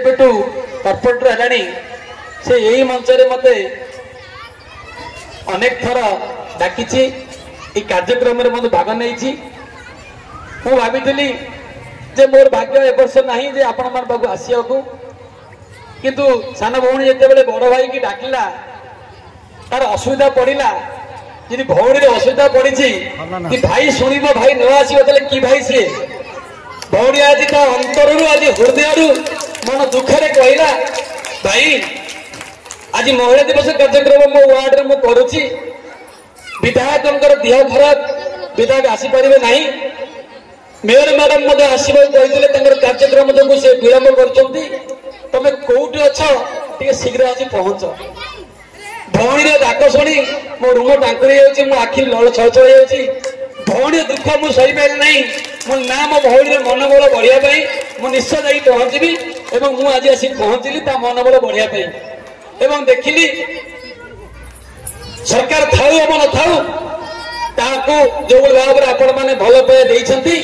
Corporator है से यही मंच मत अनेक थर डाकी कार्यक्रम में भाग नहीं भाई मोर भाग्य ए वर्ष नहीं जे आपण मन पाखु आसिया को किंतु सान भौणी जिते बड़े बड़ भाई की डाकिला तार असुविधा पड़ा जी भौणी असुविधा पड़ी कि भाई शुण भाई न आसो कि भाई सी भौणी आज अंतर आज हृदय मन दुखरे कहला भाई आज महिला दिवस कार्यक्रम मो वार्ड में करुच्ची विधायक देह खराब विधायक आसीपर ना मेयर मैडम मत आसवा कहते कार्यक्रम जो से विलंब कर कौटी अच्छे शीघ्र आज पहुंच भौणी डाक शुणी मो रूम टांकुरी आखि लड़ छल छल भौणी दुख मुझे सही पारे ना मो ना मो भौणी मनोबल बढ़ाई मुझे निश्चय जाई पहुंचबी एवं मुझे आज आसी पहुंचली मनोबल बढ़ाई देखिली सरकार थाऊ अब न थाऊ जो भाव में आपण मैंने भल पाया देती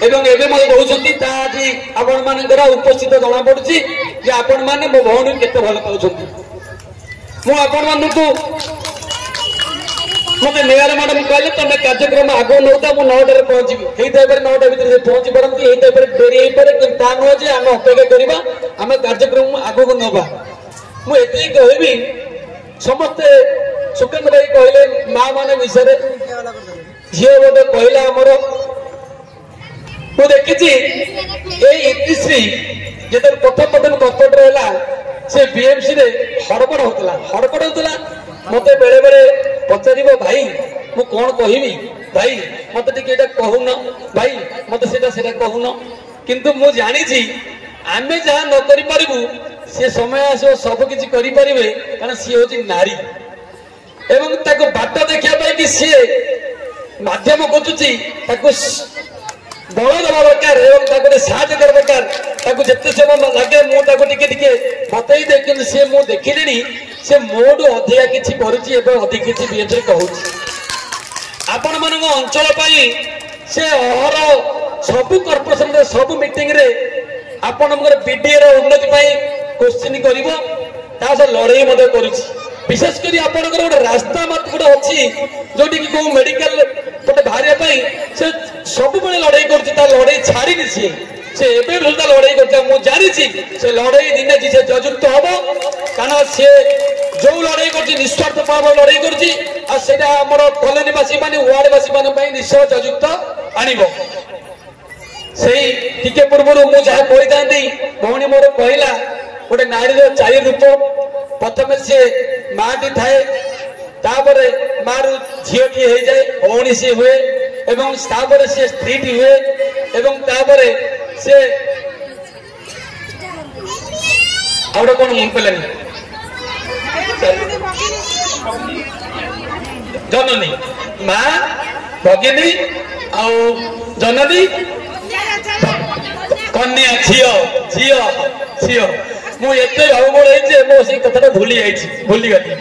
एवं एवं कहते आज आपण मान उपस्थित जना पड़ी जे आपण मैंने मो भौणी के भल पाँच मत मेयर मैडम कहले तुम कार्यक्रम आग नौता मुझे 9टा पहुंची 9टा भितर पहुंची पारती डेरी हो पारे कि नुह जे आम अपेक्षा करवा आम कार्यक्रम आग को नवा मुझे कहबी समस्ते सुकेन्द्र भाई कहले माँ मान विषय झील गोटे कहला आमर मु देखी जो प्रथम कर्पोरेटर है से बीएमसी हड़बड़ होता मत बेले बेले पचार भाई मु कौन कहबी भाई मत कहून भाई मत कहून किंतु मु जानी आमे जहाँ न करूँ सी समय आसो सबकि कारण सी हूँ नारी एवं बाट देखा कि सी मध्यम खोजुची बल दबा दरकार एवं साहय कर दरकार जिते समय लगे मुझे बतई दे कि सी मुझे देखिली से मोटू अधिका किसी अधिक किसी बीएमसी कहूँ आपण मान अंचल से अहर सबू कर्पोरेशन सबू मीटिंग रे आपण बीडीए उन्नति क्वेश्चन कर लड़ाई कर विशेषकर आपण गोटे रास्ता मत गोटे अच्छी जो कौ मेडिकल गोटे बाहर से सब लड़ाई कर लड़ाई छाड़ी सी से लड़ाई कर जानी से लड़ाई दिने की से जयुक्त हम कारण सी जो लड़ाई कर निस्वार्थ भाव लड़ाई कर कॉलोनीवासी मान वार्डवासी मान निश्चय जयुक्त आनब से टिके पूर्व मुझे कही था भौणी मोर कहला गोटे नारी 4 रूप प्रथम सी माटी थाए माँ रु झीटी हो जाए भौणी सी हुए एवं सी स्त्री हुए एवं से आउट कौन मन पड़ानी जननी माँ भगिनी आ जननी कन्या झील झील झील मुझे भावबड़ मो से कथा भूली भूली गली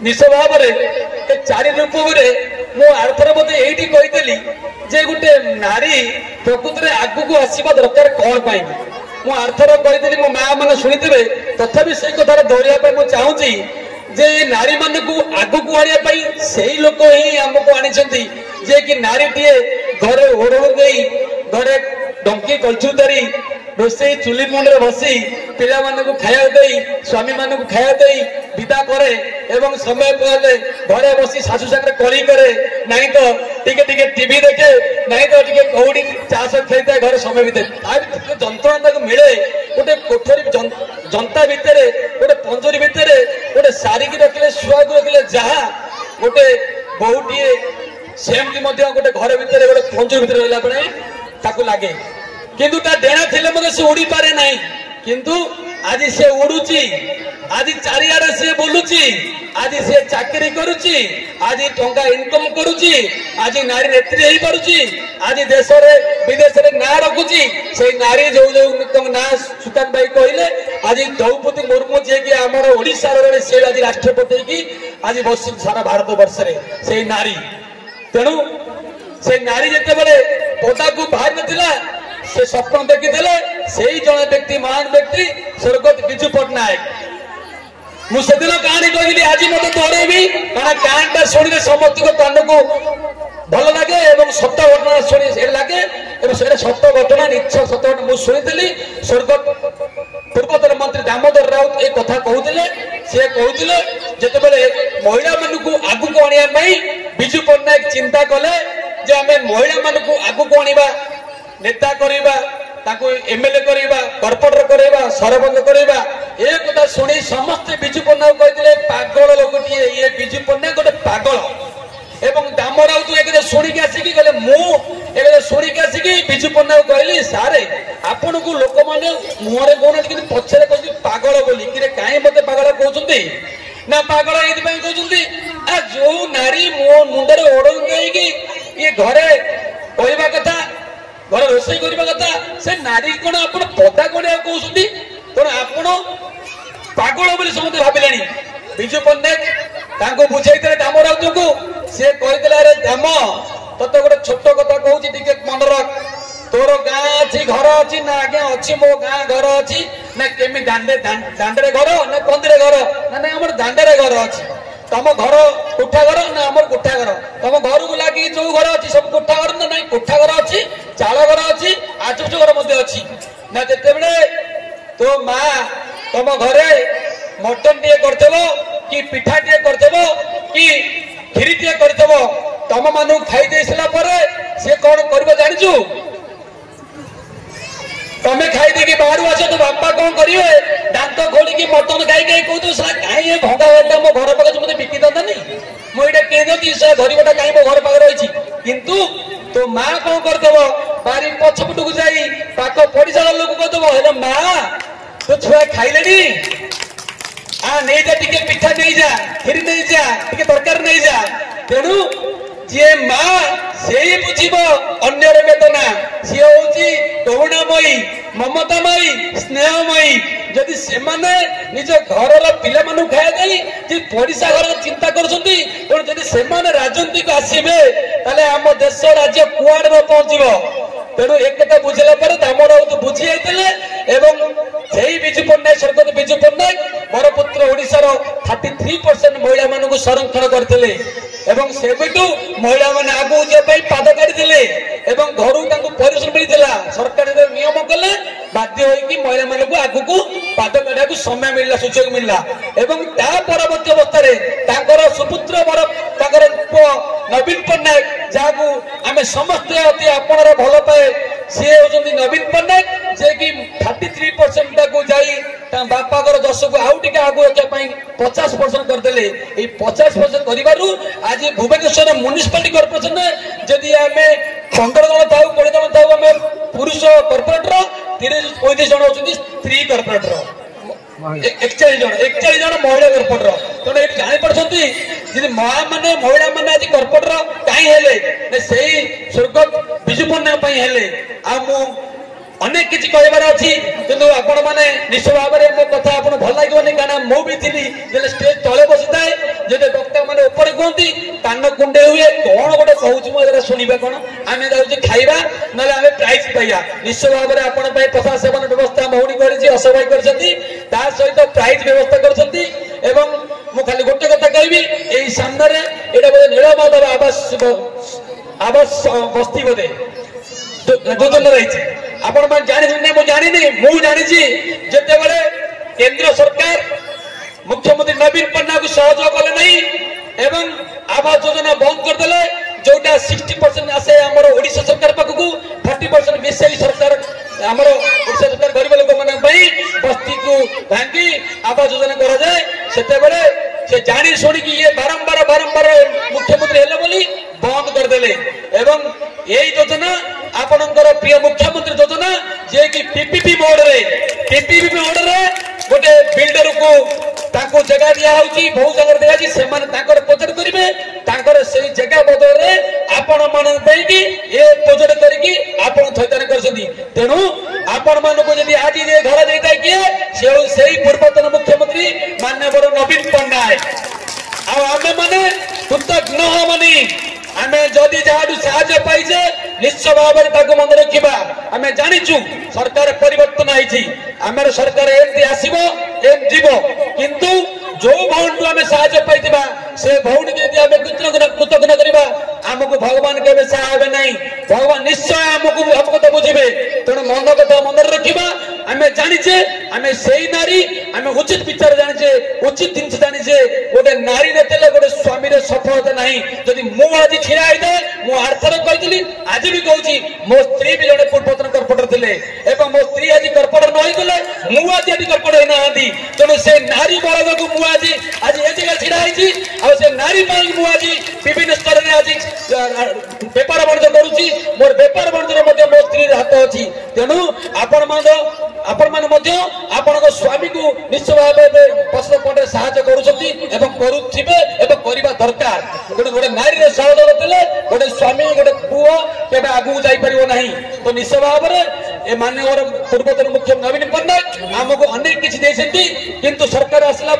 निश्चय भाव में 4 रूप में आरथर मत ये कही जे गोटे नारी प्रकृति में आग को आसवा दरकार कौन पाई मु आरथर कही मो माँ मैंने शुणी तथापि से कथा दोहराई मुझे चाहूँगी जे नारी मान को आग को आने से ही लोक ही आमको आनी जे कि नारी टीए घरे ओढ़ दे घरे डंकी कलचु धरी रोसई चुली मुंडे बसी पिला मानू खाया दे स्वामी मानू खाया दे विदा करे एवं समय पहले घरे बसी शाशु सागर करी करे नहीं तो टिके टीवी देखे नहीं तो टिके कौड़ी चाष खेलता है घर समय भितर जंत्रणा को मिले गोटे कोठरी जनता भितर गोटे पंजरी भितर गोटे सारिकी रखिले शुआ को रखिले जहाँ गोटे बहुटीए सेमती गोटे घर भितर गोटे पंजरी भितर रहा बेले लगे किंतु डेणा थिले मते से उड़ी पारे नहीं किंतु आज से उड़ुची आज चारियाडे से बोलुची आज से चाकरी करुची आज टंका इनकम करुची आज नारी नेत्री हो पारुची आज देश रे विदेश रे ना रखुची से नारी जो जो ना सुकान भाई कहले आज द्रौपदी मुर्मू जे कि हमर ओडिसा रे से आज राष्ट्रपति की आज बस सारा भारत वर्ष रे से नारी तेणु से नारी जेते बेले पदा को बाहर नथिला से स्वप्न देखी से जड़े व्यक्ति महान व्यक्ति स्वर्ग मुझे कहानी कहली आज मत दोहरेबी कारण कहानीटा शुणी समस्त कान को भल लगे सत घटना शुणी लगे सत घटना निश्च सत घटना मुझे शुणी स्वर्गत पूर्वतन मंत्री दामोदर राउत एक कथा कहते सी कहते जिते महिला मान आगू आने विजु पट्टनायक चिंता कले आम महिला मान आगू आने नेता करवा एमएलए करवा कॉर्पोरेटर करवा सरपंच करवा ए कथा शुणी समस्ते विजु पट्टनायक कहते पागल लोकटे ये विजु पट्टनायक गोटे पागल एवं दाम राउत एक शुणिक आसिकी कहले मुझे शुणिक आसिकी विजु पट्टनायक कहली सारे आपण को लोक मैंने मुहरे कहना कि पछरे कहते पागल बोली कि कहीं मत पागल कहते ना पागल ये कहते जो नारी मो मुंडे ओढ़ ये घरे कहवा कथा घर रोषे करवा कथा से नारी कौन आप पदा कौन कहते तेणु आपण पागल बोली समझे भाविले विजु पट्टनायक बुझे दाम राउत को सी कहते अरे दाम तोते गोटे छोट कथा कहूँ मन रख तोर गाँ अच्छी घर अच्छी ना आज्ञा अच्छी मो गाँ घर अच्छी ना केमी दांडे घर ना कंदे घर ना आम दांडे घर अच्छी तुम घर कोठा घर ना आम कोठा घर तुम घर को लगे जो घर अच्छी सब कोठा घर ना ना कोठा घर अच्छी चाल घर अच्छी आजबस्ट घर अच्छी ना जिते तो माँ तुम घरे मटन टे करदेव कि पिठा टे करदेव कि खीरी टे करदेव तुम मान खाई दे सारा सी कौन कर जानचु तमें खाई दे बाहर आस तो बापा कौन करेंगे दांत खोलिकी मटन खाई कहीं कहते कहीं भंगा घरटा मो घर पाखे मत बिकी दंता नहीं मुझे किनी से धरटा कहीं मो घर पाखे रही किंतु तो माँ कौन करदेव बारी पछपट को जाई पाख पड़ीसा लोक कहदेव हेलो माँ तो छुआ खाइले नहीं जा टिके पिठा नहीं जा खीरी नहीं जा टिके तरकारी नहीं जा तेणु जी माँ से ही बुझब अन्यर वेदना सी हूँ करुणामयी ममतामयी स्नेहमयी जदि से निज घर पिला खाया पड़ीसा घर चिंता कर राजनीति को आसबे आम देश राज्य कुआड़े पहुंचब तेणु एक बुझेला दाम राउत बुझी जाते विजु पट्टनायक स्वर्गत विजु पट्टनायक बरपुत्र ओडिशार 33% महिला मान संरक्षण करते सेबेठू महिला मैंने आगू जावाई पाद काढ़ी घर परिश्रम मिलता सरकार नियम कले बाध्य होगी महिला मान आगू को पाद काढ़ा समय मिलला सुजोग मिलला परवर्ती अवस्था सुपुत्र बर नवीन पट्टनायक जहाँ आम समस्ते अति आपणर भल पाए सी होती नवीन पट्टनायक जे कि 33% को जाई बापा दश को आउ टे आगु रखापी 50% करदे 50% कर आज भुवनेश्वर म्यूनिसिपालिटी कॉर्पोरेशन जदि आम 15 जन था 20 जन था आम पुरुष कॉर्पोरेटर 35 जन होती स्त्री कॉर्पोरेटर 41 जन महिला कॉर्पोरेटर तेणु ये जापार माँ मैंने महिला मैंने आज कॉर्पोरेटर कहीं से स्वर्गत विजु पट्टनायक अनेक किसी कहबार अच्छी किंतु आपण मैंने निश्चय भाव में मो कथा आप भल लगे कारण मुझे थी स्टेज तले बसी थाए जो डॉक्टर मैंने ऊपर कहती कान कुंडे हुए कौन गोटे कहूँ मुझे शुणा कौन आम जाऊँ खाइबा ना आम प्राइज पाइबा निश्चय भाव में आपण प्रसाद सेवन व्यवस्था भौणी कर असभाई कर सहित प्राइज व्यवस्था कर खाली गोटे कथा कहि यही सामने ये बोधे नीलमाधव आवास बस्ती बोधे योजना रही आपण मैं जानी मुझे जानी मुझे जानी जिते बड़े केंद्र सरकार मुख्यमंत्री नवीन पट्टनायक सहयोग कले नहीं एवं आवास योजना बंद करदे जोटा 60% आसे आमर ओडिशा सरकार पाखक 40% मिसाई सरकार आमर ओडिशा सरकार गरीब लोक मान बस्ती को भांगी आवास योजना कराए से जानी शुणिकी ये बारंबार मुख्यमंत्री हेले बोली बंद करदे यही योजना आपणकर प्रिय मुख्यमंत्री योजना जे कि पीपीपी मोड रे गोटे बिल्डर को जगह दिया बहुत जगह दिया से प्रोजेक्ट करेंगे से जगह बदल में आपण मान प्रोजेक्ट करके थैतान कर तेणु आपण मानक जब आज घर देता किए से पूर्वतन मुख्यमंत्री माननीय नवीन पट्टनायक आमे माने कृतज्ञ हमनी आमे जदि जहां साहाय्य पाइजे निश्चय भाव में मन रखा आम जाचु सरकार परिवर्तन आमर सरकार एमती आसब एम जीव किंतु जो भौणी आम साहय पाइबा से भौणी यदि आम कृतज्ञ करवा आमको भगवान के सहाय ना भगवान निश्चय आमको तो बुझे तेणु मन कथा मन रखा आम जाचे आम से नारी आम उचित विचार जाचे उचित जिन जाचे गोटे नारी नଥିଲେ गोटे स्वामी सफलता ना जदि मुझे ठिया होता मुझे आरथर कही आज भी कहूँ मो स्त्री भी जड़े पूर्वतन कर्पटर थे मो स्त्री आज कर्पटर न मुझे आज कर्पट होना तेणु से नारी बलद को मुझे आज ये जगह ढड़ा होती नारी मुझे विभिन्न स्तर में आज बेपार बाणिज्य करुच्ची मोर बेपार बाणिज्य मो स्त्री हाथ अच्छी तेणु आपण स्वामी को निश्चय भाव पशु पटे साहय करवा दरकार गोटे गोटे नारी सहयोग थे गोटे स्वामी गोटे पुओ के आगू जापर ना तो निश्चय भाव में माननीय पूर्वतन मुख्य नवीन पट्टनायक आमको अनेक किसी किंतु सरकार आसला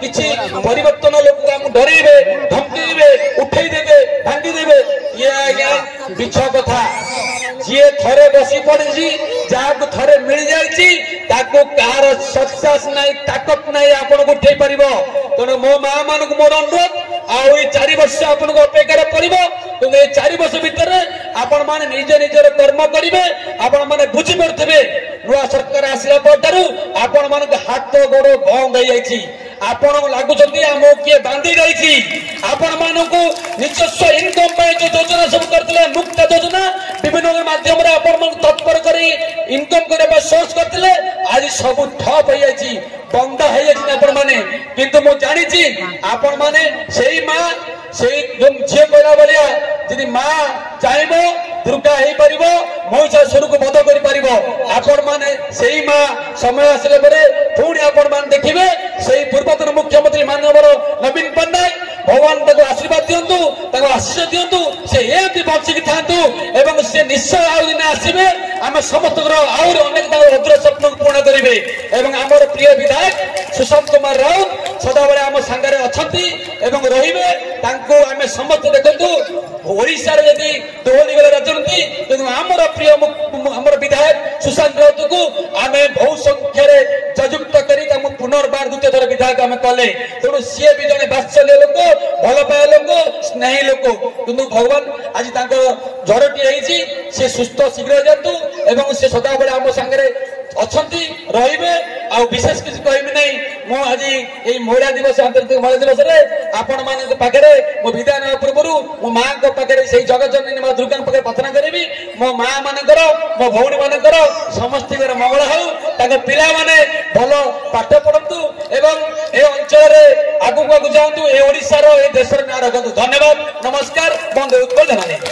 किसी परिवर्तन लोक डरइबे धमकेबे उठेदेवे भांगीदेवे ये आज्ञा मिछ कथा जी थरे बसी पड़ी जहाँ थरे मिल जाकार सक्सेस ना ताकत ना आपन को उठे पार तेणु मो माँ मान मोर अनुरोध आई 4 वर्ष आपन को अपेक्षा पड़ो क्योंकि 4 वर्ष भितर आपण मैंने निज निजर कर्म करेंगे आपण मैंने बुझीपे नुआ सरकार आसला पर आपण मान हाथ गोड़ बंद हो जाए आपण लगुच आमको किए बांधि रही आपण मानक निजस्व इनकम जो योजना सब करते मुक्त योजना विभिन्न माध्यम तत्पर कर इनकम करने सोर्स करते आज सब ठप हो जाए बंद हो आपण मैंने किंतु मु जानी आपण मैंने से माँ से झील कहला भाया जी माँ चाहब दुर्गा हो पार महिषासुर को बध कर माँ समय आसला पुणी आपण मैंने देखिए से पूर्वतन मुख्यमंत्री माननीय नवीन पट्टनायक भगवान आशीर्वाद दिंतु आशीष दिंतु से एमती बचिकी था से निश्चय आउ दिन आसवे आम समस्त आहरी अनेक भद्र स्वप्न को पूर्ण करेंगे आमर प्रिय विधायक सुशांत कुमार राउत सदाबले आम सांगे अच्छा रे आम समस्त देखु ओडिशा यदि दोहरी गले राजनीति किंतु आमर प्रिय आमर विधायक सुशांत राउत को आम बहु संख्यार जयुक्त कर पुनर्बार द्वितीय थर विधायक आम कले तेणु सी भी जड़े बात्सल्य लोक भल पाया लोक स्नेही लोक किंतु भगवान आज ज्वरटी सी सुस्थ शीघ्र जातु एवं से सदाबले आम सांगे अच्छा रे विशेष किसी कहबी ना आज ये महिला दिवस आंतरिक महिला दिवस में आपण मानते मो विदाय ना पूर्व मो माँ पाखे से जगतजननी माँ दुर्गा पाखे प्रार्थना करी मो माँ मानकर मो भौणी मानकर समस्त मंगल हो पिला माने भल पाठ पढ़ु एवं ए अंचल आगू आगू जातु ए ओडिशार ए देशर ना रखु धन्यवाद नमस्कार बंदे उत्कल धन्यवाद।